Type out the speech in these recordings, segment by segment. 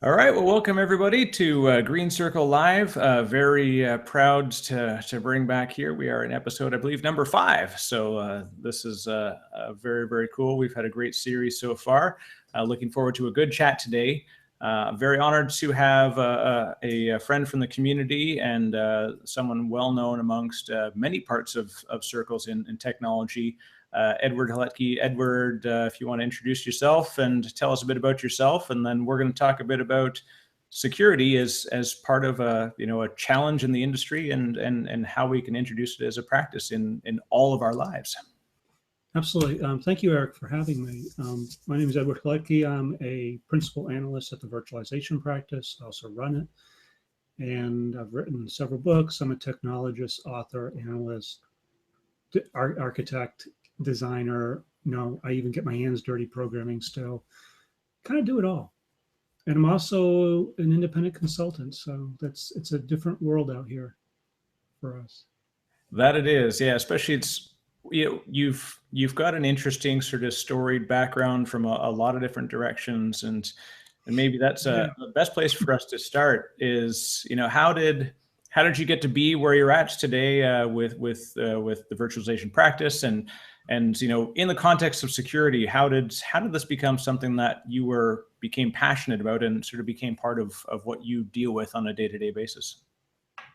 All right, well, welcome everybody to Green Circle Live. Very proud to bring back here. We are in episode, I believe, number 5. So this is very, very cool. We've had a great series so far. Looking forward to a good chat today. Very honored to have a friend from the community and someone well known amongst many parts of circles in technology. Edward Haletke. Edward, if you want to introduce yourself and tell us a bit about yourself, and then we're going to talk a bit about security as part of a challenge in the industry and how we can introduce it as a practice in all of our lives. Absolutely. Thank you, Eric, for having me. My name is Edward Haletke. I'm a principal analyst at the virtualization practice. I also run it, and I've written several books. I'm a technologist, author, analyst, architect, designer. I even get my hands dirty programming still. Kind of do it all. And I'm also an independent consultant. So it's a different world out here for us. That it is, yeah. Especially you've got an interesting sort of storied background from a lot of different directions, and maybe that's Yeah. the best place for us to start is how did you get to be where you're at today with the virtualization practice and in the context of security, how did this become something that you became passionate about and sort of became part of what you deal with on a day-to-day basis?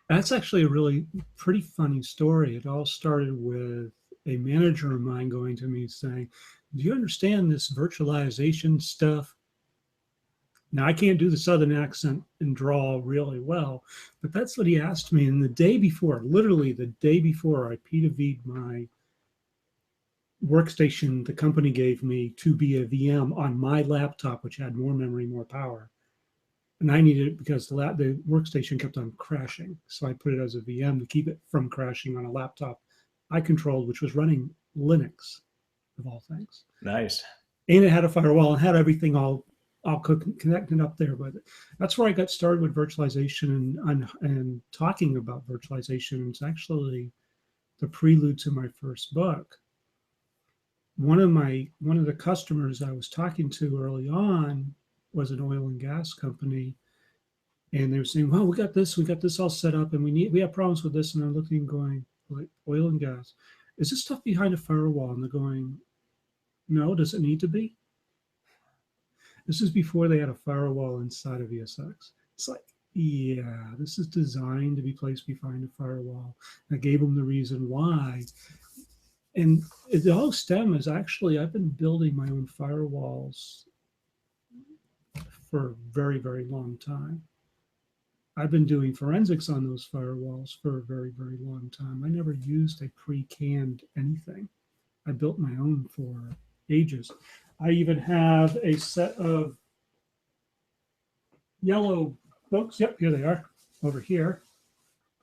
That's actually a really pretty funny story. It all started with a manager of mine going to me saying, "Do you understand this virtualization stuff?" Now, I can't do the Southern accent and draw really well, but that's what he asked me. And the day before, literally the day before, I P2V'd my workstation the company gave me to be a VM on my laptop, which had more memory, more power. And I needed it because the workstation kept on crashing. So I put it as a VM to keep it from crashing on a laptop I controlled, which was running Linux, of all things. Nice. And it had a firewall and had everything all connected up there. But that's where I got started with virtualization and talking about virtualization. It's actually the prelude to my first book. One of the customers I was talking to early on was an oil and gas company, and they were saying, "Well, we got this all set up, and we have problems with this." And I'm looking, going, "Like oil and gas, is this stuff behind a firewall?" And they're going, "No, does it need to be?" This is before they had a firewall inside of ESX. It's like, yeah, this is designed to be placed behind a firewall. I gave them the reason why, and the whole stem is actually I've been building my own firewalls for a very, very long time. I've been doing forensics on those firewalls for a very, very long time. I never used a pre-canned anything. I built my own for ages. I even have a set of yellow books. Yep, here they are over here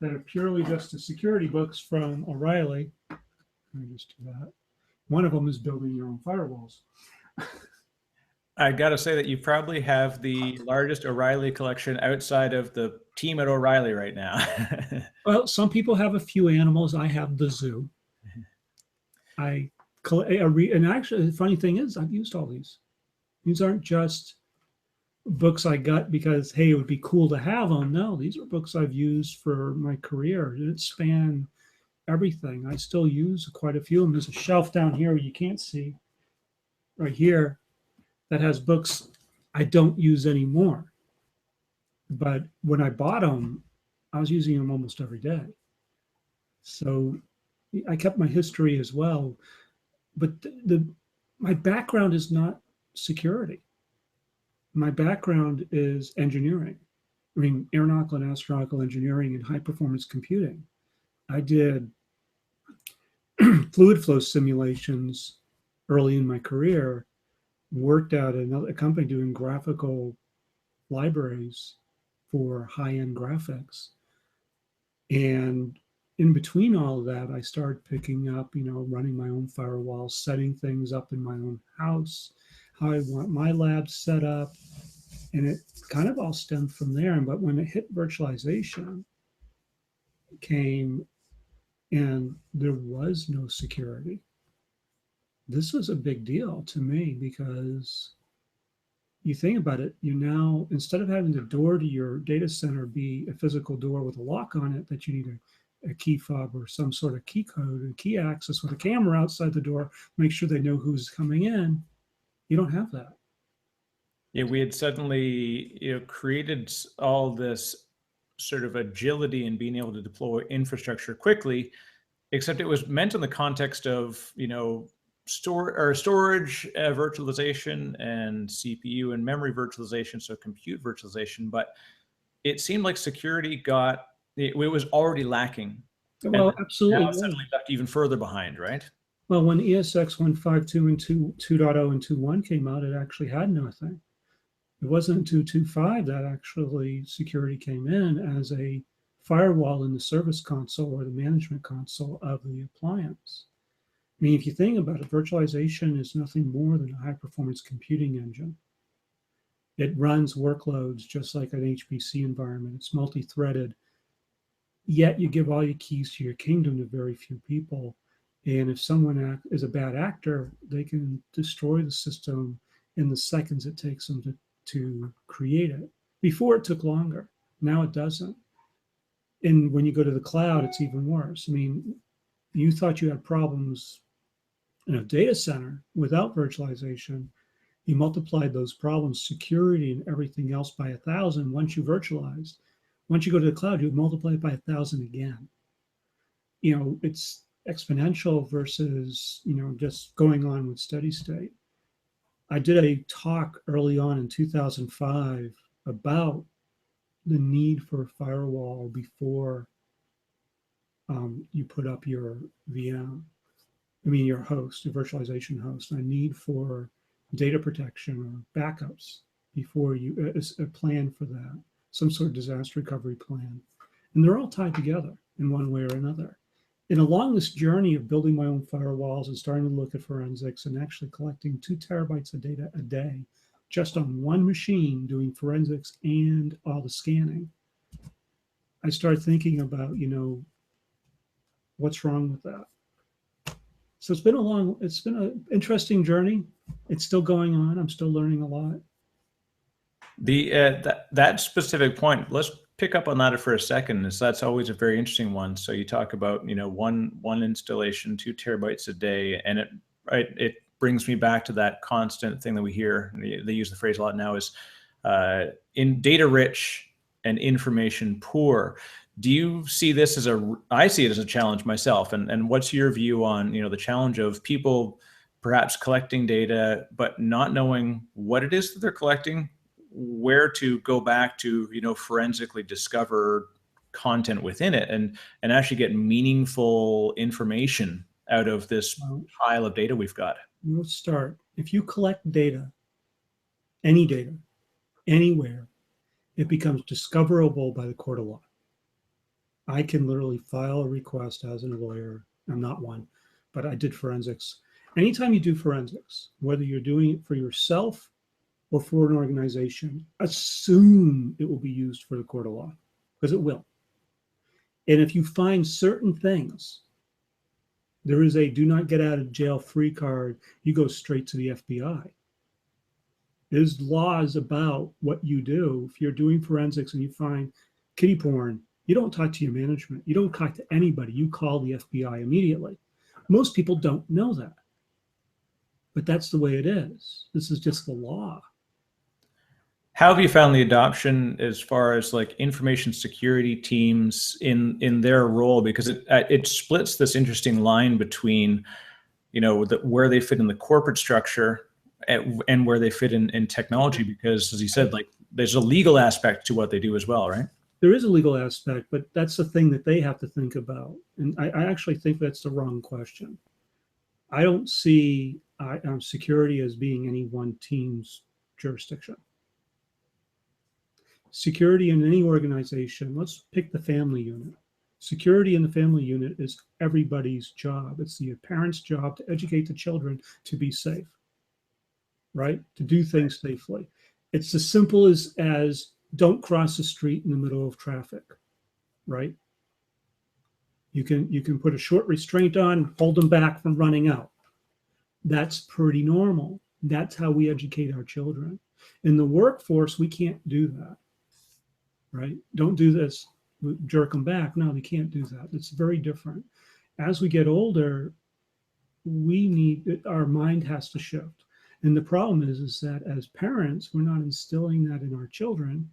that are purely just the security books from O'Reilly. Let me just do that. One of them is building your own firewalls. I got to say that you probably have the largest O'Reilly collection outside of the team at O'Reilly right now. Well, some people have a few animals. I have the zoo. I and actually, the funny thing is, I've used all these. These aren't just books I got because hey, it would be cool to have them. No, these are books I've used for my career. It span everything. I still use quite a few of them. There's a shelf down here you can't see right here that has books I don't use anymore. But when I bought them, I was using them almost every day. So I kept my history as well. But my background is not security. My background is engineering. I mean, aeronautical and astronautical engineering and high performance computing. I did fluid flow simulations early in my career, worked at another company doing graphical libraries for high end graphics. And in between all of that, I started picking up, running my own firewalls, setting things up in my own house, how I want my lab set up. And it kind of all stemmed from there. But when it hit virtualization, came and there was no security. This was a big deal to me because you think about it, you now, instead of having the door to your data center be a physical door with a lock on it that you need a key fob or some sort of key code and key access with a camera outside the door, make sure they know who's coming in, you don't have that. Yeah, we had suddenly, created all this sort of agility in being able to deploy infrastructure quickly, except it was meant in the context of, storage virtualization and CPU and memory virtualization, so compute virtualization. But it seemed like security it was already lacking. Well, And absolutely. now suddenly left even further behind, right? Well, when ESX 152 and 2.0 and 2.1 came out, it actually had nothing. It wasn't until 2.5 that actually security came in as a firewall in the service console or the management console of the appliance. I mean, if you think about it, virtualization is nothing more than a high-performance computing engine. It runs workloads just like an HPC environment. It's multi-threaded, yet you give all your keys to your kingdom to very few people. And if someone is a bad actor, they can destroy the system in the seconds it takes them to create it. Before it took longer. Now it doesn't. And when you go to the cloud, it's even worse. I mean, you thought you had problems in a data center without virtualization. You multiplied those problems, security and everything else by 1,000 once you virtualized. Once you go to the cloud, you multiply it by 1,000 again. It's exponential versus, just going on with steady state. I did a talk early on in 2005 about the need for a firewall before you put up your VM. Your host, your virtualization host, a need for data protection or backups before a plan for that, some sort of disaster recovery plan. And they're all tied together in one way or another. And along this journey of building my own firewalls and starting to look at forensics and actually collecting 2 terabytes of data a day, just on one machine doing forensics and all the scanning, I started thinking about, what's wrong with that? So it's been an interesting journey. It's still going on. I'm still learning a lot. That specific point, let's pick up on that for a second, as that's always a very interesting one. So you talk about, one installation, 2 terabytes a day, and it brings me back to that constant thing that we hear. They use the phrase a lot now, is in data rich and information poor. Do you see this I see it as a challenge myself. And what's your view on, the challenge of people perhaps collecting data, but not knowing what it is that they're collecting, where to go back to, forensically discover content within it and actually get meaningful information out of this pile of data we've got? Let's start. If you collect data, any data, anywhere, it becomes discoverable by the court of law. I can literally file a request as a lawyer. I'm not one, but I did forensics. Anytime you do forensics, whether you're doing it for yourself or for an organization, assume it will be used for the court of law, because it will. And if you find certain things, there is a do not get out of jail free card. You go straight to the FBI. There's laws about what you do. If you're doing forensics and you find kiddie porn, you don't talk to your management. You don't talk to anybody. You call the FBI immediately. Most people don't know that. But that's the way it is. This is just the law. How have you found the adoption as far as like information security teams in their role? Because it splits this interesting line between, where they fit in the corporate structure and where they fit in technology. Because as you said, like there's a legal aspect to what they do as well, right? There is a legal aspect, but that's the thing that they have to think about. And I actually think that's the wrong question. I don't see security as being any one team's jurisdiction. Security in any organization, let's pick the family unit. Security in the family unit is everybody's job. It's the parents' job to educate the children to be safe, right? To do things safely. It's as simple as don't cross the street in the middle of traffic, right? You can put a short restraint on, hold them back from running out. That's pretty normal. That's how we educate our children. In the workforce, we can't do that, right? Don't do this, jerk them back. No, we can't do that. It's very different. As we get older, our mind has to shift. And the problem is that as parents, we're not instilling that in our children,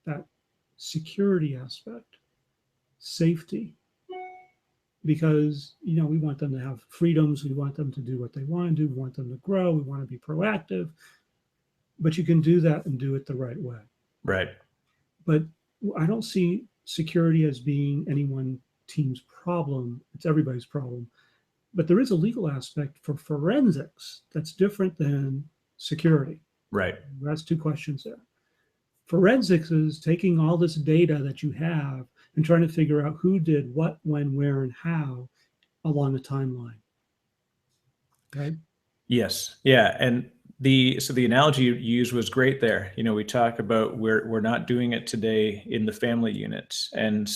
that security aspect, safety, because we want them to have freedoms, we want them to do what they want to do, we want them to grow, we want to be proactive, but you can do that and do it the right way. Right. But I don't see security as being any one team's problem. It's everybody's problem. But there is a legal aspect for forensics that's different than security. Right. That's two questions there. Forensics is taking all this data that you have and trying to figure out who did what, when, where, and how along a timeline. Okay. Yes. Yeah. And the analogy you used was great there. We talk about we're not doing it today in the family unit, and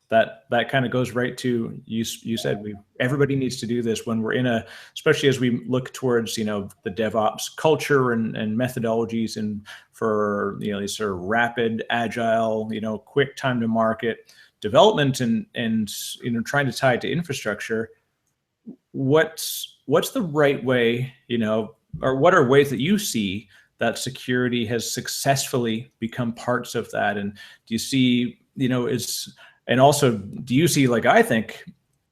that kind of goes right to you said everybody needs to do this when we're especially as we look towards the DevOps culture and methodologies, and for these sort of rapid, agile, quick time to market development, and trying to tie it to infrastructure. What's the right way, or what are ways that you see that security has successfully become parts of that? And do you see, and also, do you see, like I think,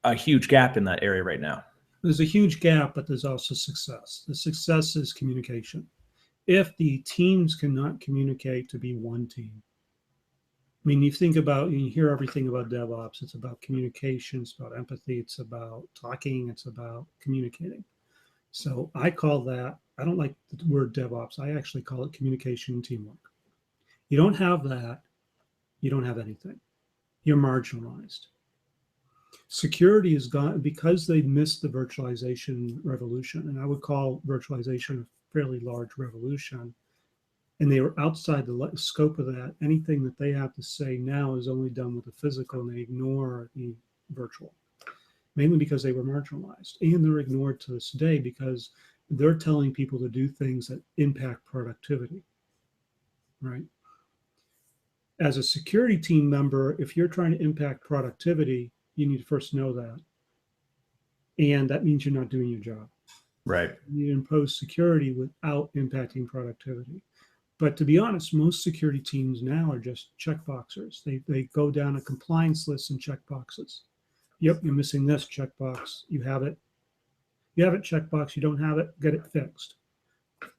a huge gap in that area right now? There's a huge gap, but there's also success. The success is communication. If the teams cannot communicate to be one team, I mean, you hear everything about DevOps. It's about communication, it's about empathy, it's about talking, it's about communicating. So I don't like the word DevOps. I actually call it communication and teamwork. You don't have that, you don't have anything. You're marginalized. Security is gone because they missed the virtualization revolution, and I would call virtualization a fairly large revolution, and they were outside the scope of that. Anything that they have to say now is only done with the physical, and they ignore the virtual, mainly because they were marginalized, and they're ignored to this day because they're telling people to do things that impact productivity, right? As a security team member, if you're trying to impact productivity, you need to first know that. And that means you're not doing your job. Right. You impose security without impacting productivity. But to be honest, most security teams now are just checkboxers. They go down a compliance list and check boxes. Yep, you're missing this checkbox. You have it. You have it, checkbox. You don't have it, get it fixed.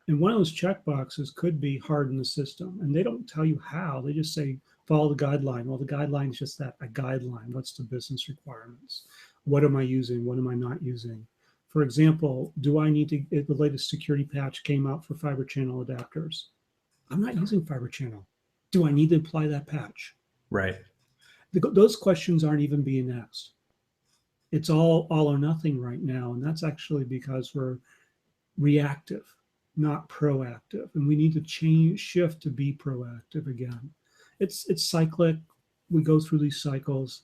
And one of those checkboxes could be harden the system. And they don't tell you how. They just say, follow the guideline. Well, the guideline is just that, a guideline. What's the business requirements? What am I using? What am I not using? For example, the latest security patch came out for fiber channel adapters. I'm not using fiber channel. Do I need to apply that patch? Right. Those questions aren't even being asked. It's all or nothing right now. And that's actually because we're reactive, not proactive. And we need to shift to be proactive again. It's cyclic. We go through these cycles.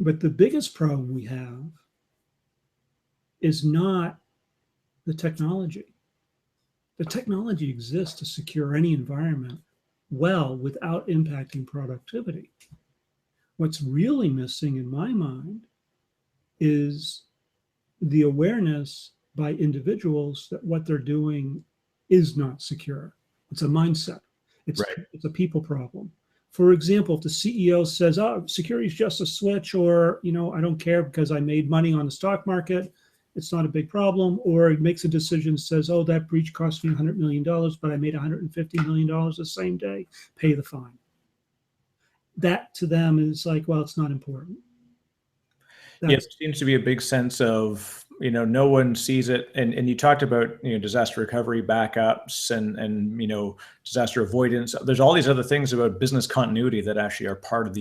But the biggest problem we have is not the technology. The technology exists to secure any environment well without impacting productivity. What's really missing in my mind is the awareness by individuals that what they're doing is not secure. It's a mindset. It's a people problem. For example, if the CEO says, oh, security is just a switch, or, I don't care because I made money on the stock market, it's not a big problem. Or he makes a decision, says, oh, that breach cost me $100 million, but I made $150 million the same day, pay the fine. That to them is like, well, it's not important. There seems to be a big sense of, no one sees it. And you talked about, disaster recovery, backups, and disaster avoidance. There's all these other things about business continuity that actually are part of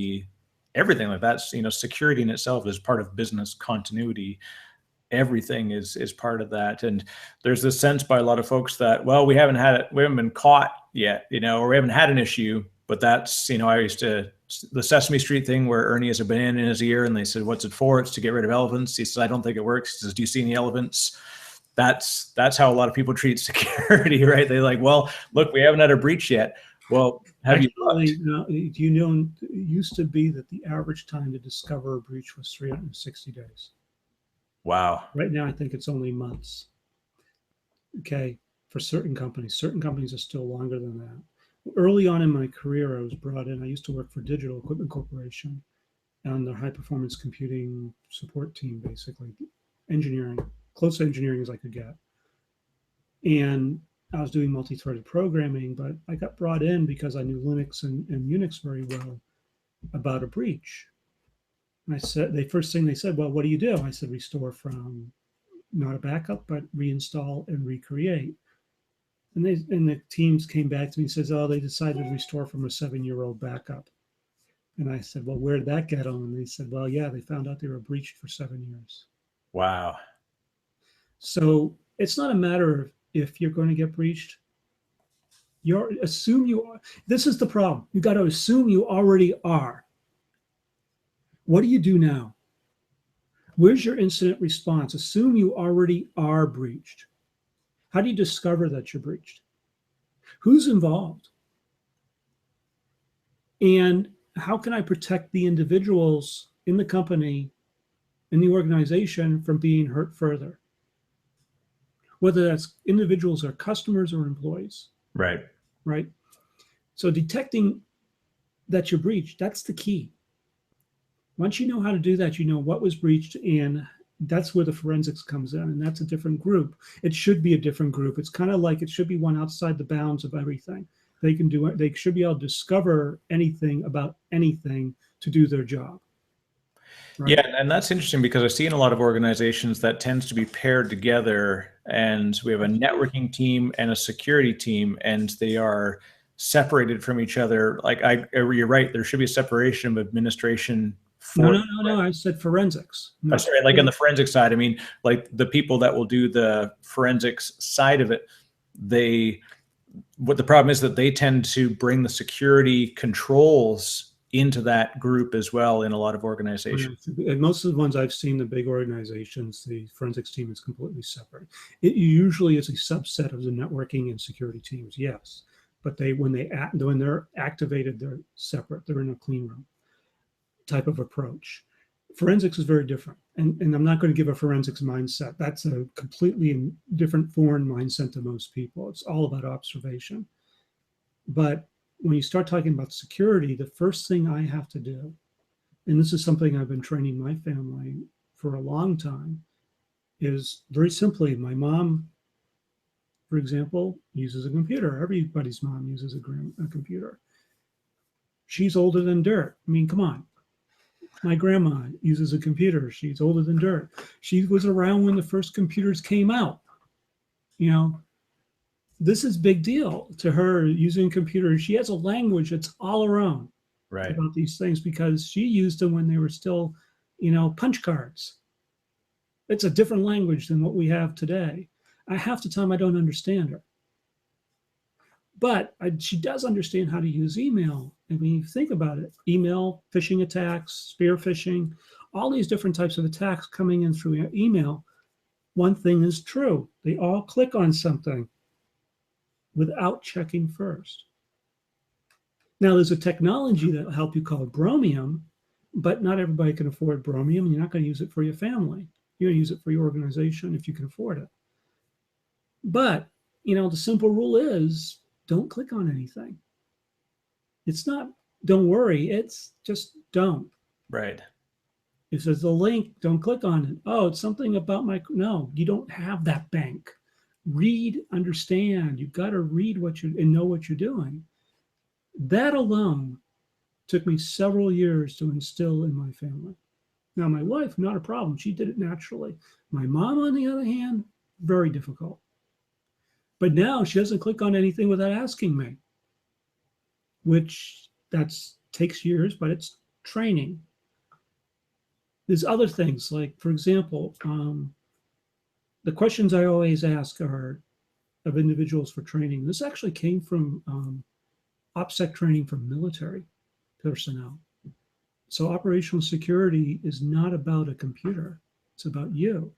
everything like that. Security in itself is part of business continuity. Everything is part of that. And there's this sense by a lot of folks that, well, we haven't been caught yet, or we haven't had an issue. But that's, I used to, the Sesame Street thing where Ernie has a banana in his ear and they said, what's it for? It's to get rid of elephants. He says, I don't think it works. He says, do you see any elephants? that's how a lot of people treat security, right? They're like, well, look, we haven't had a breach yet. Well, have you looked? Actually, no, you know, it used to be that the average time to discover a breach was 360 days. Wow. Right now, I think it's only months. Okay, for certain companies are still longer than that. Early on in my career, I was brought in. I used to work for Digital Equipment Corporation on the high performance computing support team, basically engineering, close to engineering as I could get. And I was doing multi-threaded programming, but I got brought in because I knew Linux and Unix very well about a breach. And I said, the first thing they said, well, what do you do? I said, restore from not a backup, but reinstall and recreate. And the teams came back to me and says, oh, they decided to restore from a 7-year-old backup. And I said, well, where did that get on? And they said, well, yeah, they found out they were breached for 7 years. Wow. So it's not a matter of if you're going to get breached. Assume you are. This is the problem. You got to assume you already are. What do you do now? Where's your incident response? Assume you already are breached. How do you discover that you're breached? Who's involved? And how can I protect the individuals in the company, in the organization from being hurt further? Whether that's individuals or customers or employees. Right. Right. So detecting that you're breached, that's the key. Once you know how to do that, you know what was breached, and that's where the forensics comes in, and that's a different group. It should be a different group. It's kind of like it should be one outside the bounds of everything. They can do it. They should be able to discover anything about anything to do their job. Right? Yeah, and that's interesting because I see in a lot of organizations that tends to be paired together, and we have a networking team and a security team, and they are separated from each other. Like you're right, there should be a separation of administration. No. I said forensics. No. That's right. Like on the forensic side, I mean, like the people that will do the forensics side of it, what the problem is that they tend to bring the security controls into that group as well in a lot of organizations. And most of the ones I've seen, the big organizations, the forensics team is completely separate. It usually is a subset of the networking and security teams, yes. But when they're activated, they're separate. They're in a clean room type of approach. Forensics is very different. And I'm not going to give a forensics mindset. That's a completely different foreign mindset to most people. It's all about observation. But when you start talking about security, the first thing I have to do, and this is something I've been training my family for a long time, is very simply, my mom, for example, uses a computer. Everybody's mom uses a computer. She's older than dirt. I mean, come on. My grandma uses a computer. She's older than dirt. She was around when the first computers came out. You know, this is big deal to her using computers. She has a language that's all her own about these things because she used them when they were still, punch cards. It's a different language than what we have today. Half the time I don't understand her. But she does understand how to use email. And when you think about it, email, phishing attacks, spear phishing, all these different types of attacks coming in through email, one thing is true. They all click on something without checking first. Now, there's a technology that will help you called Bromium, but not everybody can afford Bromium. You're not going to use it for your family. You're going to use it for your organization if you can afford it. But, the simple rule is don't click on anything. It's not, don't worry. It's just don't. Right. It says the link, don't click on it. Oh, it's something about no, you don't have that bank. Read, understand. You've got to read and know what you're doing. That alone took me several years to instill in my family. Now, my wife, not a problem. She did it naturally. My mom, on the other hand, very difficult. But now she doesn't click on anything without asking me, which takes years, but it's training. There's other things like, for example, the questions I always ask are of individuals for training. This actually came from OPSEC training for military personnel. So operational security is not about a computer. It's about you.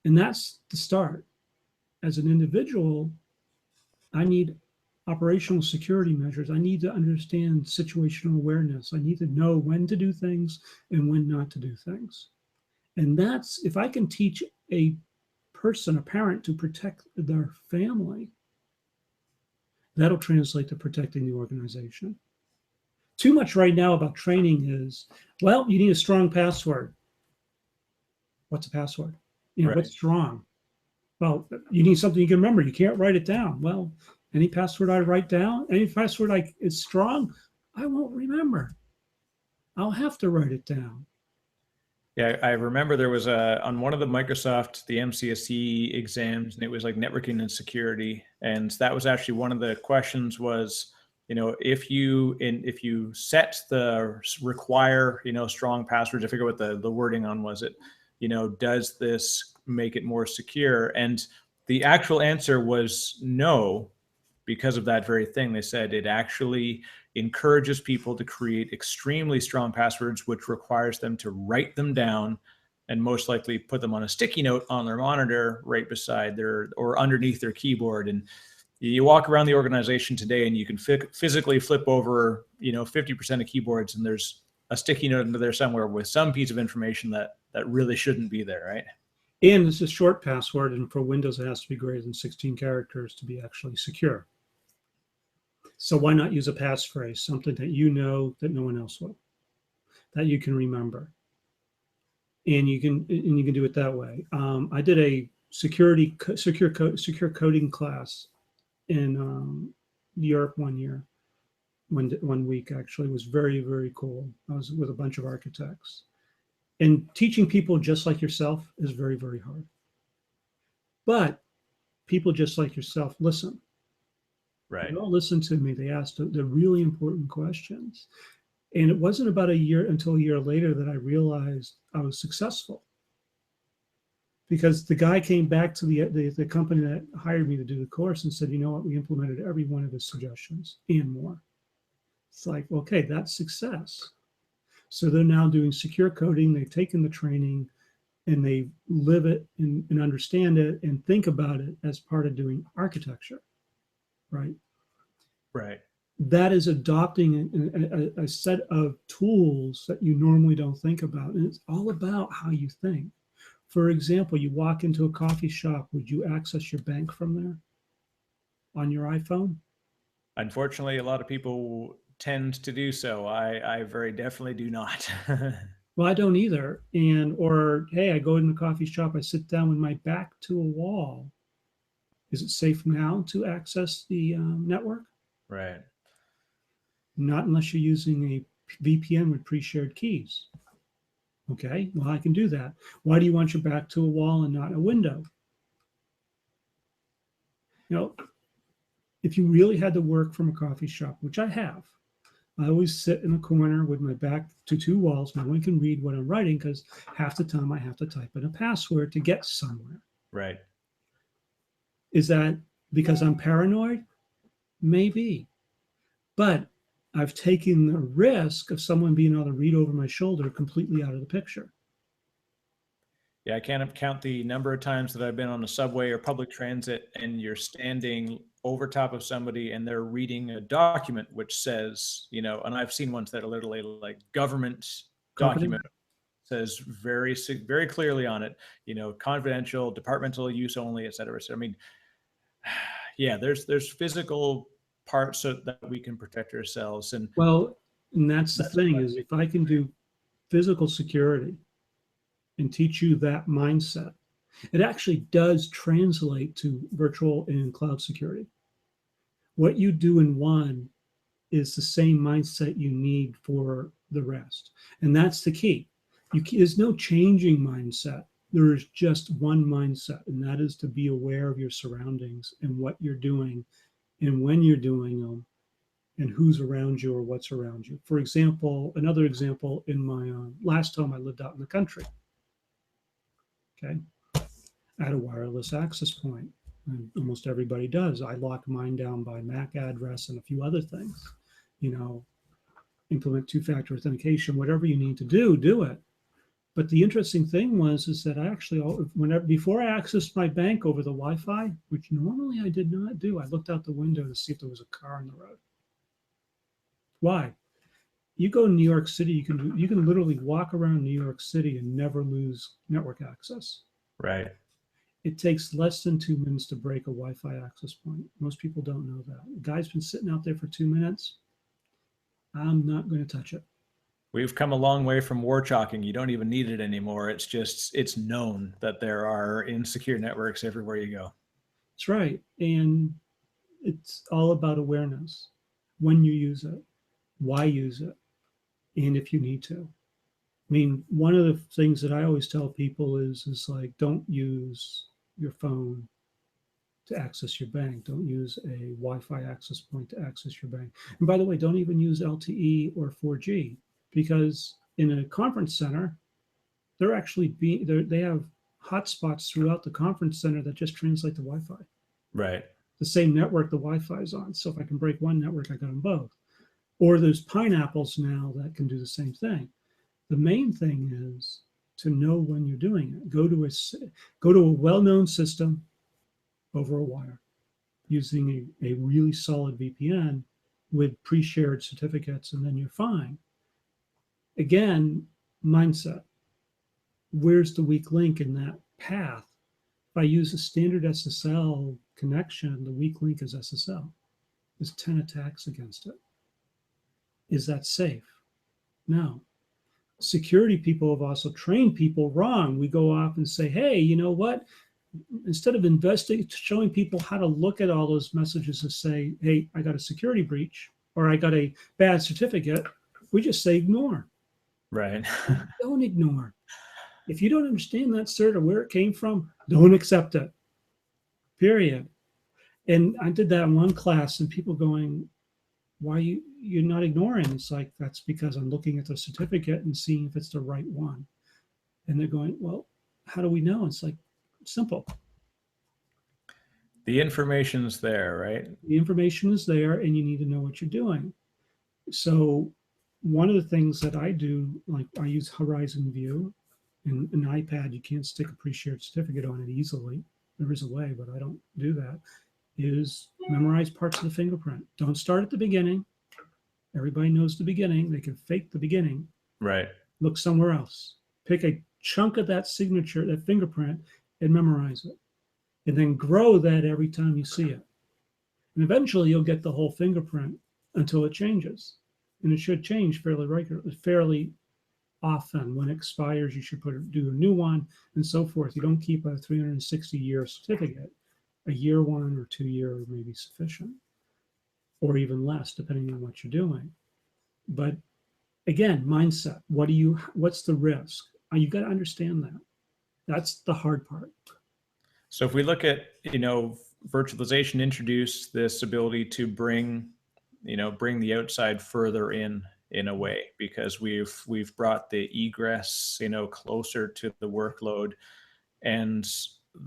And that's the start. As an individual, I need operational security measures. I need to understand situational awareness. I need to know when to do things and when not to do things. And that's, if I can teach a person, a parent, to protect their family, that'll translate to protecting the organization. Too much right now about training is, well, you need a strong password. What's a password? Right. What's strong? Well, you need something you can remember. You can't write it down. Well, any password I write down, any password is strong, I won't remember. I'll have to write it down. Yeah, I remember there was on one of the Microsoft, the MCSE exams, and it was like networking and security. And that was actually one of the questions was, if you set the require, strong passwords, I forget what the wording on was it, does this make it more secure? And the actual answer was no, because of that very thing. They said it actually encourages people to create extremely strong passwords, which requires them to write them down and most likely put them on a sticky note on their monitor right beside or underneath their keyboard. And you walk around the organization today and you can physically flip over, 50% of keyboards, and there's a sticky note under there somewhere with some piece of information that really shouldn't be there, right? And it's a short password, and for Windows, it has to be greater than 16 characters to be actually secure. So why not use a passphrase, something that you know that no one else will, that you can remember, and you can do it that way. I did a secure coding class in Europe one year, one week actually. It was very, very cool. I was with a bunch of architects, and teaching people just like yourself is very, very hard. But people just like yourself listen. Right. They all listened to me. They asked the really important questions. And it wasn't about until a year later that I realized I was successful. Because the guy came back to the company that hired me to do the course and said, you know what, we implemented every one of his suggestions and more. It's like, okay, that's success. So they're now doing secure coding. They've taken the training and they live it and understand it and think about it as part of doing architecture. Right. Right. That is adopting a set of tools that you normally don't think about. And it's all about how you think. For example, you walk into a coffee shop, would you access your bank from there on your iPhone? Unfortunately, a lot of people tend to do so. I very definitely do not. Well, I don't either. Or, hey, I go in the coffee shop, I sit down with my back to a wall. Is it safe now to access the network? Right. Not unless you're using a VPN with pre-shared keys. Okay, well, I can do that. Why do you want your back to a wall and not a window? If you really had to work from a coffee shop, which I have, I always sit in a corner with my back to two walls. No one can read what I'm writing because half the time I have to type in a password to get somewhere. Right. Is that because I'm paranoid? Maybe. But I've taken the risk of someone being able to read over my shoulder completely out of the picture. Yeah, I can't count the number of times that I've been on a subway or public transit and you're standing over top of somebody and they're reading a document which says, and I've seen ones that are literally like government document, says very, very clearly on it, confidential, departmental use only, et cetera, et cetera. I mean, yeah, there's physical parts so that we can protect ourselves. And that's the thing is if I can do physical security and teach you that mindset, it actually does translate to virtual and cloud security. What you do in one is the same mindset you need for the rest. And that's the key. There's no changing mindset. There is just one mindset, and that is to be aware of your surroundings and what you're doing and when you're doing them and who's around you or what's around you. For example, another example, in my last home, I lived out in the country. Okay. I had a wireless access point, and almost everybody does. I lock mine down by MAC address and a few other things. Implement two-factor authentication, whatever you need to do it. But the interesting thing is that I actually, before I accessed my bank over the Wi-Fi, which normally I did not do, I looked out the window to see if there was a car on the road. Why? You go to New York City, you can literally walk around New York City and never lose network access. Right. It takes less than 2 minutes to break a Wi-Fi access point. Most people don't know that. The guy's been sitting out there for 2 minutes. I'm not going to touch it. We've come a long way from war chalking. You don't even need it anymore. It's known that there are insecure networks everywhere you go. That's right. And it's all about awareness. When you use it, why use it, and if you need to. I mean, one of the things that I always tell people is like, don't use your phone to access your bank. Don't use a Wi-Fi access point to access your bank. And by the way, don't even use LTE or 4G, because in a conference center, they have hotspots throughout the conference center that just translate to Wi-Fi. Right. The same network the Wi-Fi is on. So if I can break one network, I got them both. Or there's pineapples now that can do the same thing. The main thing is to know when you're doing it. Go to a well-known system over a wire using a really solid VPN with pre-shared certificates, and then you're fine. Again, mindset. Where's the weak link in that path? If I use a standard SSL connection, the weak link is SSL. There's 10 attacks against it. Is that safe? No. Security people have also trained people wrong. We go off and say, hey, you know what? Instead of showing people how to look at all those messages and say, hey, I got a security breach or I got a bad certificate, we just say ignore. Right. Don't ignore. If you don't understand that cert or where it came from, don't accept it. Period. And I did that in one class, and people going, why you're not ignoring? It's like, that's because I'm looking at the certificate and seeing if it's the right one. And they're going, well, how do we know? It's like, simple. The information's there, right? The information is there, and you need to know what you're doing. So one of the things that I do, like I use Horizon View. In an iPad, you can't stick a pre-shared certificate on it easily. There is a way, but I don't do that. Is memorize parts of the fingerprint. Don't start at the beginning. Everybody knows the beginning. They can fake the beginning. Right. Look somewhere else. Pick a chunk of that signature, that fingerprint, and memorize it. And then grow that every time you see it. And eventually you'll get the whole fingerprint until it changes. And it should change fairly regularly, fairly often. When it expires, you should do a new one, and so forth. You don't keep a 360-year certificate. A year one or 2 year may be sufficient, or even less, depending on what you're doing. But again, mindset. What's the risk? You got to understand that. That's the hard part. So if we look at, virtualization introduced this ability to bring the outside further in a way, because we've brought the egress, closer to the workload, and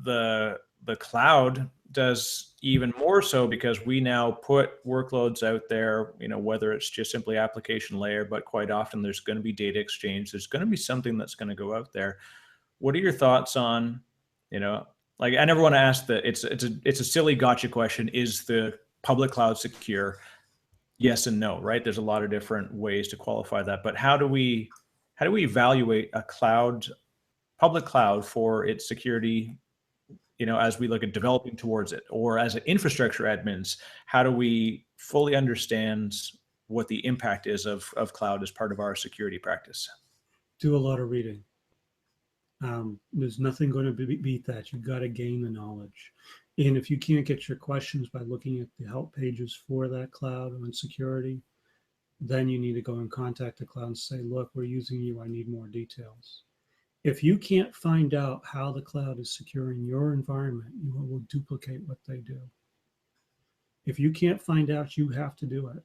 the cloud does even more so, because we now put workloads out there, whether it's just simply application layer, but quite often there's going to be data exchange. There's going to be something that's going to go out there. What are your thoughts on, like, I never want to ask it's a silly gotcha question. Is the public cloud secure? Yes and no, right? There's a lot of different ways to qualify that, but how do we evaluate a public cloud for its security, as we look at developing towards it? Or as an infrastructure admins, how do we fully understand what the impact is of cloud as part of our security practice? Do a lot of reading. There's nothing going to beat that. You've got to gain the knowledge. And if you can't get your questions by looking at the help pages for that cloud on security, then you need to go and contact the cloud and say, look, we're using you. I need more details. If you can't find out how the cloud is securing your environment, you will duplicate what they do. If you can't find out, you have to do it.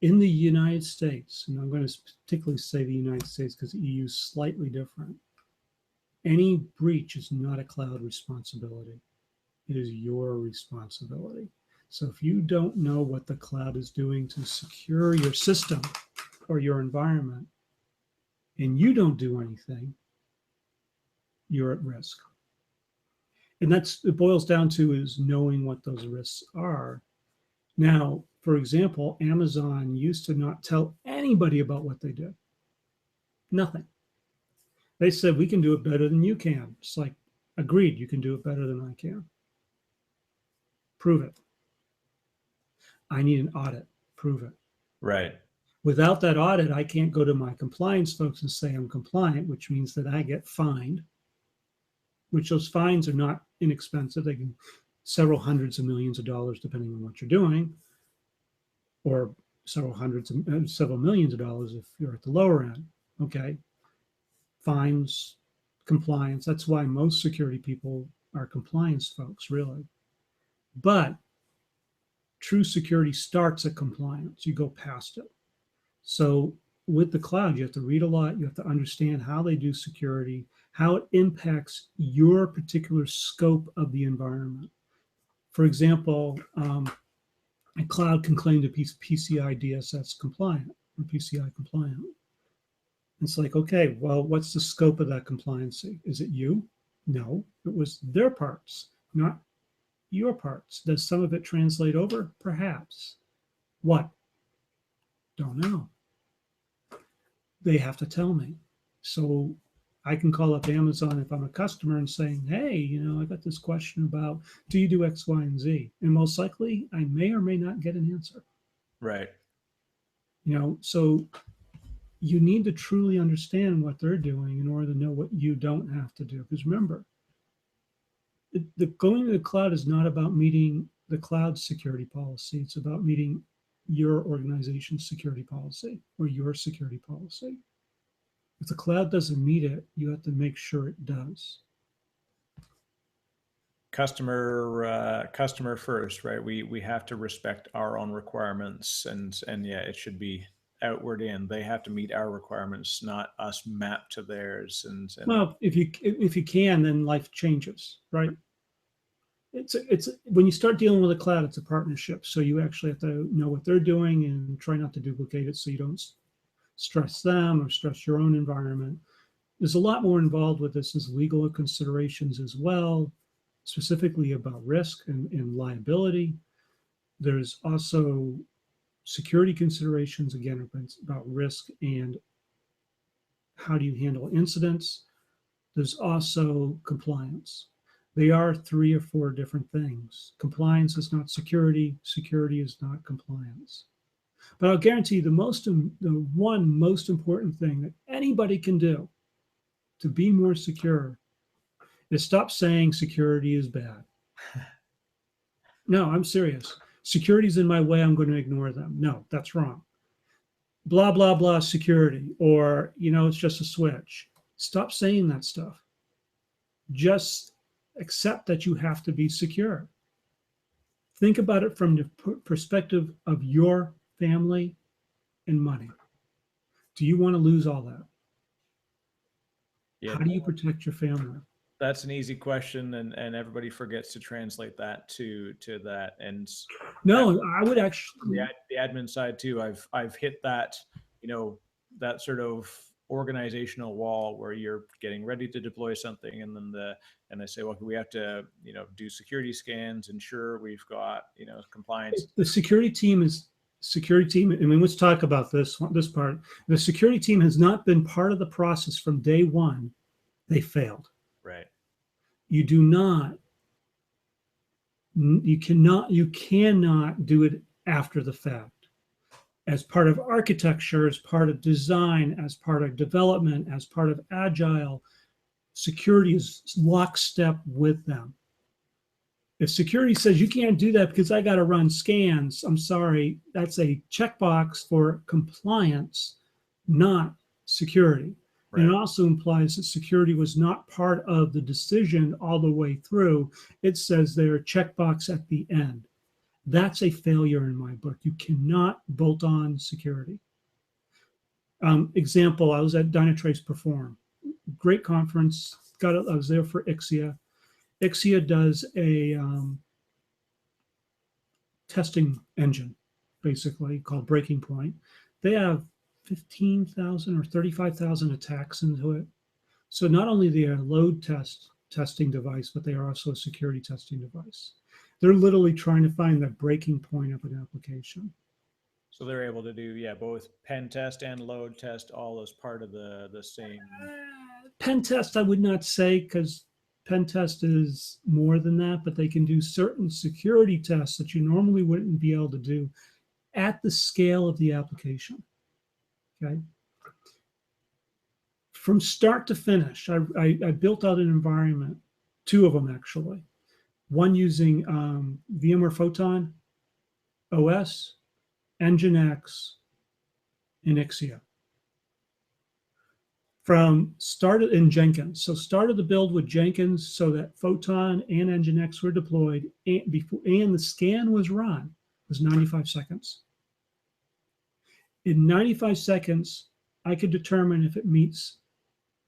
In the United States, and I'm going to particularly say the United States because the EU is slightly different, any breach is not a cloud responsibility. It is your responsibility. So if you don't know what the cloud is doing to secure your system or your environment, and you don't do anything, you're at risk. And it boils down to is knowing what those risks are. Now, for example, Amazon used to not tell anybody about what they did. Nothing. They said, we can do it better than you can. It's like, agreed, you can do it better than I can. Prove it. I need an audit. Prove it. Right. Without that audit, I can't go to my compliance folks and say I'm compliant, which means that I get fined, which those fines are not inexpensive. They can several hundreds of millions of dollars, depending on what you're doing, or several millions of dollars if you're at the lower end. Okay. Fines, compliance. That's why most security people are compliance folks, really. But true security starts at compliance. You go past it. So with the cloud, you have to read a lot. You have to understand how they do security, how it impacts your particular scope of the environment. For example, a cloud can claim to be PCI DSS compliant or PCI compliant. It's like, okay, well, what's the scope of that compliancy? Is it you? No, it was their parts, not your parts. Does some of it translate over? Perhaps. What? Don't know. They have to tell me. So I can call up Amazon if I'm a customer and saying, hey, I got this question about, do you do X, Y, and Z? And most likely I may or may not get an answer. Right. So you need to truly understand what they're doing in order to know what you don't have to do. Because remember, going to the cloud is not about meeting the cloud security policy. It's about meeting your organization's security policy or your security policy. If the cloud doesn't meet it, you have to make sure it does. Customer first, right? We have to respect our own requirements, and yeah, it should be outward in. They have to meet our requirements, not us map to theirs. And well, if you can, then life changes, right? It's when you start dealing with a cloud, it's a partnership. So you actually have to know what they're doing and try not to duplicate it, so you don't stress them or stress your own environment. There's a lot more involved with this as legal considerations as well, specifically about risk and liability. There's also security considerations, again, about risk and how do you handle incidents. There's also compliance. They are 3 or 4 different things. Compliance is not security. Security is not compliance. But I'll guarantee you the one most important thing that anybody can do to be more secure is stop saying security is bad. No, I'm serious. Security's in my way. I'm going to ignore them. No, that's wrong. Blah, blah, blah, security, or, it's just a switch. Stop saying that stuff. Just accept that you have to be secure. Think about it from the perspective of your family and money. Do you want to lose all that? Yeah. How do you protect your family? That's an easy question, and everybody forgets to translate that to that. And no, I would actually the admin side too. I've hit that, that sort of organizational wall where you're getting ready to deploy something, and then they say, well, we have to do security scans, ensure we've got compliance. The security team, I mean, let's talk about this part. The security team has not been part of the process from day one. They failed. Right. You cannot do it after the fact. As part of architecture, as part of design, as part of development, as part of agile, security is lockstep with them. If security says you can't do that because I got to run scans, I'm sorry, that's a checkbox for compliance, not security. Right. And it also implies that security was not part of the decision all the way through. It says they're a checkbox at the end. That's a failure in my book. You cannot bolt on security. Example, I was at Dynatrace Perform. Great conference. I was there for Ixia. Ixia does a testing engine, basically, called Breaking Point. They have 15,000 or 35,000 attacks into it. So not only they are a load testing device, but they are also a security testing device. They're literally trying to find the breaking point of an application. So they're able to do, yeah, both pen test and load test all as part of the same. Pen test, I would not say, because pen test is more than that, but they can do certain security tests that you normally wouldn't be able to do at the scale of the application. Okay. From start to finish, I built out an environment, two of them actually. One using VMware Photon, OS, Nginx, and Ixia. From started in Jenkins. So started the build with Jenkins so that Photon and Nginx were deployed and the scan was run. It was 95 seconds. In 95 seconds, I could determine if it meets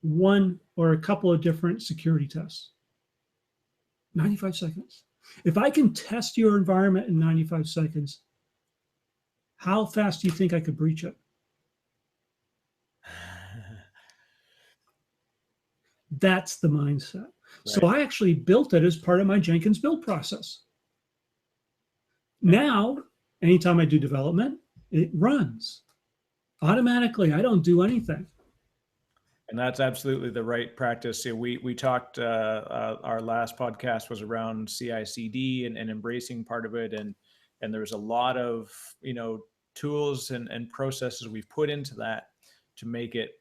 one or a couple of different security tests. 95 seconds. If I can test your environment in 95 seconds, how fast do you think I could breach it? That's the mindset. Right. So I actually built it as part of my Jenkins build process. Now, anytime I do development, it runs automatically. I don't do anything. And that's absolutely the right practice. So we talked, our last podcast was around CI/CD and embracing part of it. And there's a lot of, tools and processes we've put into that to make it,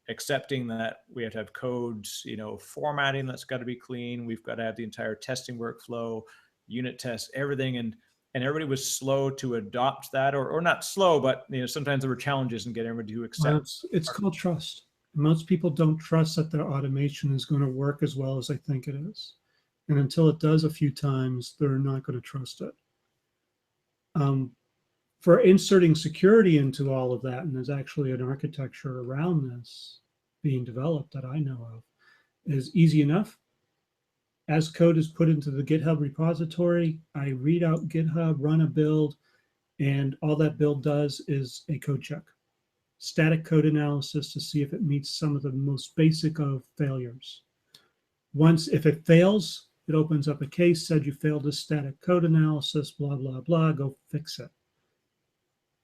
accepting that we have to have codes, formatting that's got to be clean. We've got to have the entire testing workflow, unit tests, everything. And everybody was slow to adopt that, or not slow, but sometimes there were challenges in getting everybody to accept. It's called trust. Most people don't trust that their automation is going to work as well as they think it is. And until it does a few times, they're not going to trust it. For inserting security into all of that, and there's actually an architecture around this being developed that I know of, is easy enough. As code is put into the GitHub repository, I read out GitHub, run a build, and all that build does is a code check. Static code analysis to see if it meets some of the most basic of failures. Once, if it fails, it opens up a case, said you failed this static code analysis, blah, blah, blah, go fix it.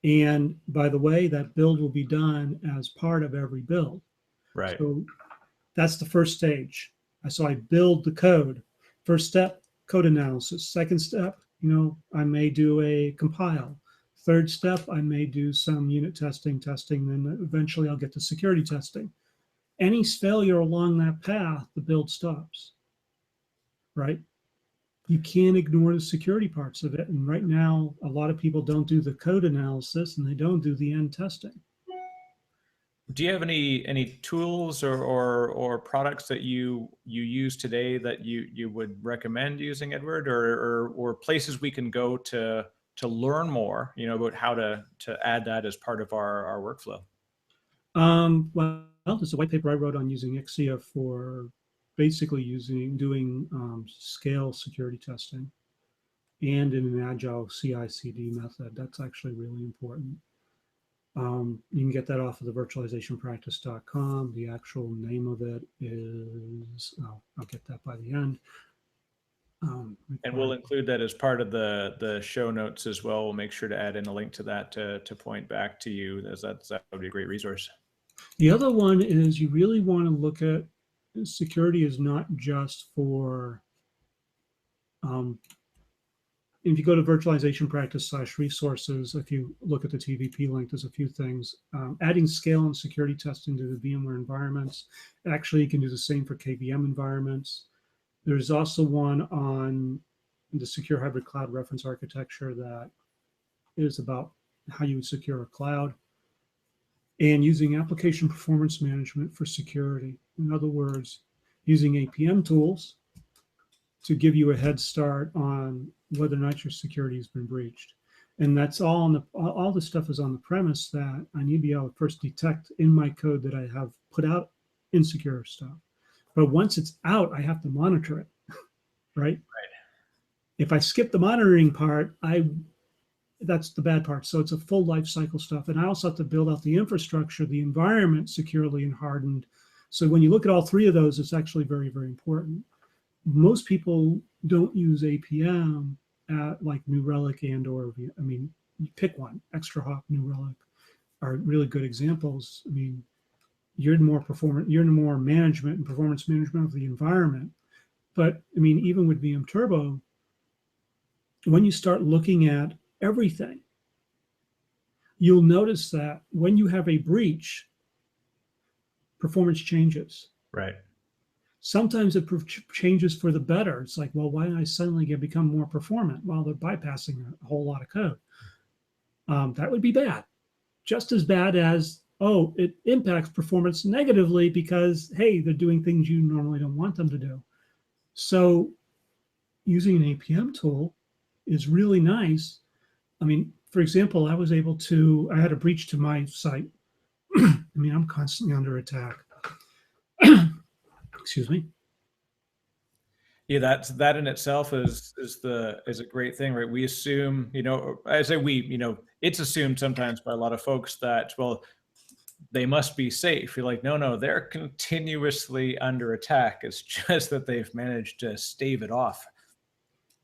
And by the way, that build will be done as part of every build. Right. So that's the first stage. So I build the code. First step, code analysis. Second step, I may do a compile. Third step, I may do some unit testing, then eventually I'll get to security testing. Any failure along that path, the build stops, right? You can't ignore the security parts of it. And right now, a lot of people don't do the code analysis and they don't do the end testing. Do you have any tools or products that you use today that you would recommend using, Edward, or places we can go to learn more, about how to add that as part of our workflow? Well, there's a white paper I wrote on using Ixia for basically doing scale security testing and in an agile CI/CD method. That's actually really important. You can get that off of the virtualizationpractice.com. The actual name of it is, I'll get that by the end. And we'll include that as part of the show notes as well. We'll make sure to add in a link to that to point back to you, as that would be a great resource. The other one is you really want to look at security is not just for, if you go to virtualization practice/resources, if you look at the TVP link, there's a few things. Adding scale and security testing to the VMware environments. Actually, you can do the same for KVM environments. There's also one on the secure hybrid cloud reference architecture that is about how you would secure a cloud, and using application performance management for security. In other words, using APM tools to give you a head start on whether or not your security has been breached. And that's all all the stuff is on the premise that I need to be able to first detect in my code that I have put out insecure stuff. But once it's out, I have to monitor it, right? If I skip the monitoring part, that's the bad part. So it's a full life cycle stuff. And I also have to build out the infrastructure, the environment securely and hardened So when you look at all three of those, it's actually very, very important. Most people don't use APM at like New Relic and/or, I mean, you pick one. ExtraHop, New Relic are really good examples. I mean, you're in more management and performance management of the environment. But I mean, even with VM Turbo, when you start looking at everything, you'll notice that when you have a breach, performance changes. Right. Sometimes it changes for the better. It's like, well, why did I suddenly become more performant? Well, they're bypassing a whole lot of code. That would be bad. Just as bad as, oh, it impacts performance negatively because, hey, they're doing things you normally don't want them to do. So using an APM tool is really nice. I mean, for example, I had a breach to my site. I mean, I'm constantly under attack. Excuse me. Yeah, that in itself is a great thing, right? We assume, I say we, it's assumed sometimes by a lot of folks that, well, they must be safe. You're like, no, they're continuously under attack. It's just that they've managed to stave it off.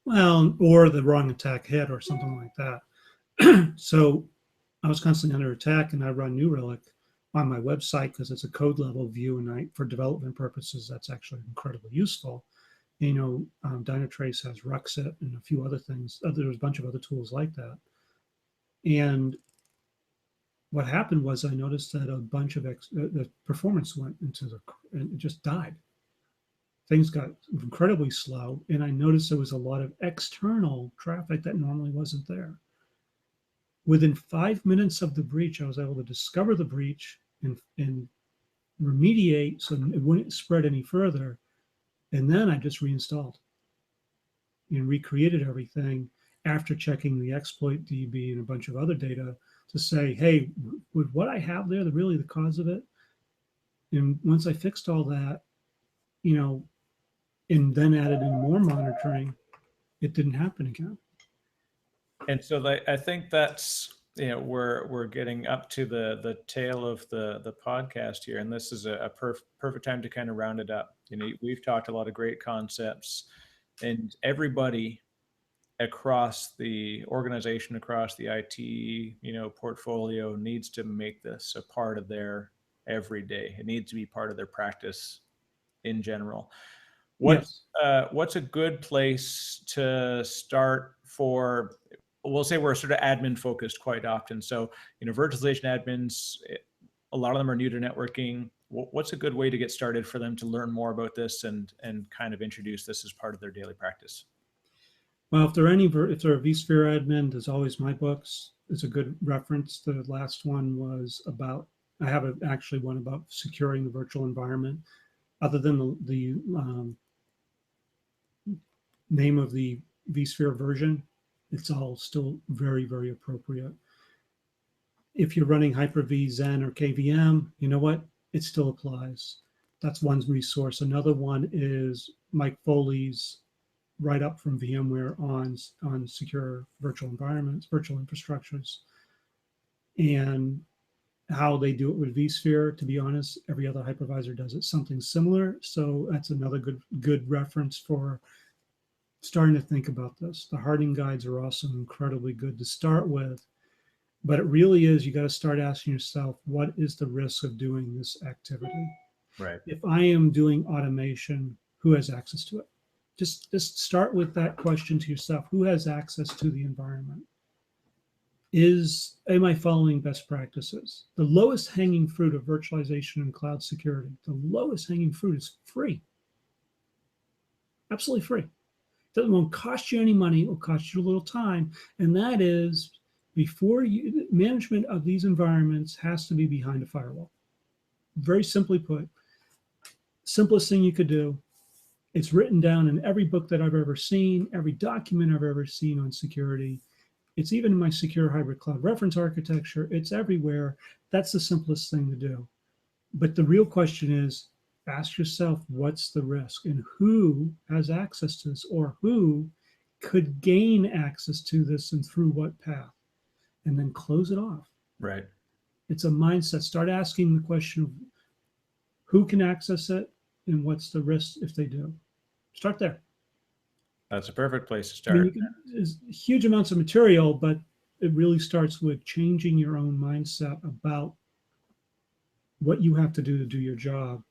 Well, or the wrong attack hit or something like that. So I was constantly under attack, and I run New Relic on my website because it's a code level view, and for development purposes, that's actually incredibly useful. Dynatrace has Ruxit and a few other things. There's a bunch of other tools like that. And what happened was I noticed that a bunch of the performance went and it just died. Things got incredibly slow, and I noticed there was a lot of external traffic that normally wasn't there. Within 5 minutes of the breach, I was able to discover the breach and remediate so it wouldn't spread any further. And then I just reinstalled and recreated everything after checking the exploit DB and a bunch of other data to say, hey, would what I have there really the cause of it? And once I fixed all that, and then added in more monitoring, it didn't happen again. And so I think that's, we're getting up to the tail of the podcast here, and this is a perfect time to kind of round it up. We've talked a lot of great concepts, and everybody across the organization, across the IT, portfolio needs to make this a part of their everyday. It needs to be part of their practice in general. What's a good place to start for? We'll say we're sort of admin focused quite often. So, virtualization admins, a lot of them are new to networking. What's a good way to get started for them to learn more about this and kind of introduce this as part of their daily practice? Well, if they're a vSphere admin, there's always my books. It's a good reference. The last one was about, I have actually one about securing the virtual environment. Other than the name of the vSphere version, it's all still very, very appropriate. If you're running Hyper-V, Xen, or KVM, you know what? It still applies. That's one resource. Another one is Mike Foley's write-up from VMware on secure virtual environments, virtual infrastructures, and how they do it with vSphere. To be honest, every other hypervisor does it something similar. So that's another good reference for starting to think about this. The hardening guides are also incredibly good to start with, but it really is, you got to start asking yourself, what is the risk of doing this activity? Right. If I am doing automation, who has access to it? Just start with that question to yourself. Who has access to the environment? Am I following best practices? The lowest hanging fruit of virtualization and cloud security, the lowest hanging fruit is free. Absolutely free. It won't cost you any money. It will cost you a little time. And that is, management of these environments has to be behind a firewall. Very simply put, simplest thing you could do. It's written down in every book that I've ever seen, every document I've ever seen on security. It's even in my secure hybrid cloud reference architecture. It's everywhere. That's the simplest thing to do. But the real question is, ask yourself, what's the risk and who has access to this, or who could gain access to this and through what path? And then close it off. Right. It's a mindset. Start asking the question of who can access it, and what's the risk if they do. Start there. That's a perfect place to I mean, start. there's huge amounts of material, but it really starts with changing your own mindset about what you have to do your job,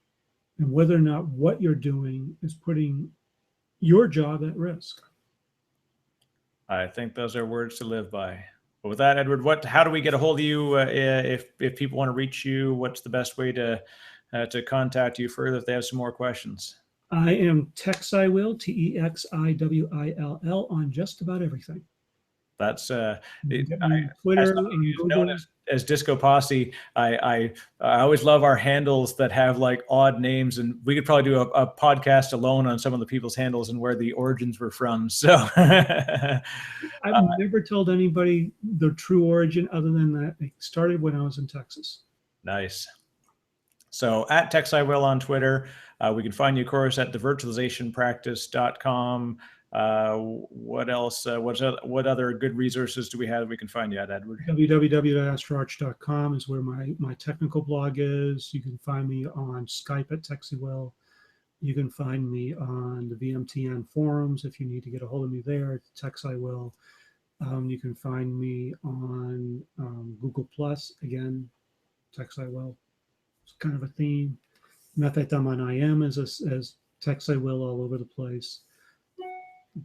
and whether or not what you're doing is putting your job at risk. I think those are words to live by. But with that, Edward, how do we get a hold of you if people want to reach you? What's the best way to contact you further if they have some more questions? I am Texiwill, Texiwill, on just about everything. That's Twitter, as and Google. known as Disco Posse. I always love our handles that have like odd names, and we could probably do a podcast alone on some of the people's handles and where the origins were from. So I've never told anybody the true origin other than that it started when I was in Texas. Nice. So at Texiwill on Twitter. We can find you, of course, at thevirtualizationpractice.com. What else? What other good resources do we have that we can find you at, Edward? www.astroarch.com is where my technical blog is. You can find me on Skype at Texiwill. You can find me on the VMTN forums if you need to get a hold of me there, Texiwill. You can find me on Google Plus, again, Texiwill. It's kind of a theme. Matter of fact, I'm on IM as Texiwill all over the place.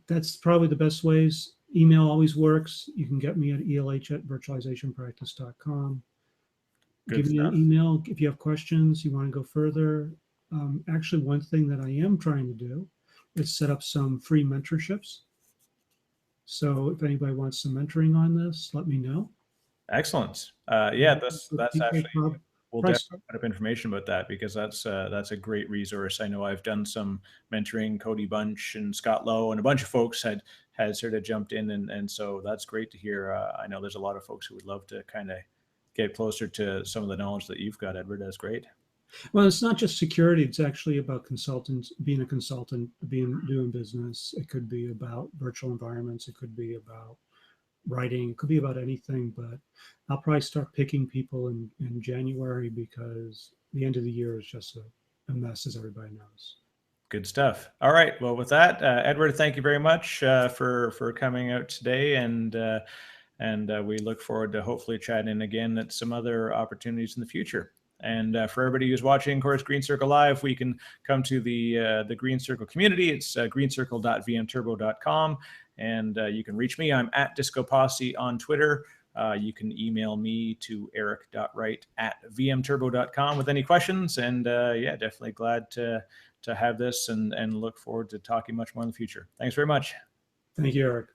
That's probably the best ways. Email always works. You can get me at elh@virtualizationpractice.com. Give me an email if you have questions, you want to go further. Actually, one thing that I am trying to do is set up some free mentorships. So if anybody wants some mentoring on this, let me know. Excellent. Yeah, that's actually, we'll definitely put up information about that because that's a great resource. I know I've done some mentoring. Cody Bunch and Scott Lowe and a bunch of folks had sort of jumped in, and so that's great to hear. I know there's a lot of folks who would love to kind of get closer to some of the knowledge that you've got, Edward. That's great. Well, it's not just security. It's actually about consultants, being a consultant, doing business. It could be about virtual environments. It could be about writing. It could be about anything. But I'll probably start picking people in January because the end of the year is just a mess, as everybody knows. Good stuff. All right. Well, with that, Edward, thank you very much for coming out today, and we look forward to hopefully chatting again at some other opportunities in the future. And for everybody who's watching, of course, Green Circle Live, we can come to the Green Circle community. It's greencircle.vmturbo.com, and you can reach me. I'm at Disco Posse on Twitter. You can email me to eric.wright@vmturbo.com with any questions. And yeah, definitely glad to have this and look forward to talking much more in the future. Thanks very much. Thank you, Eric.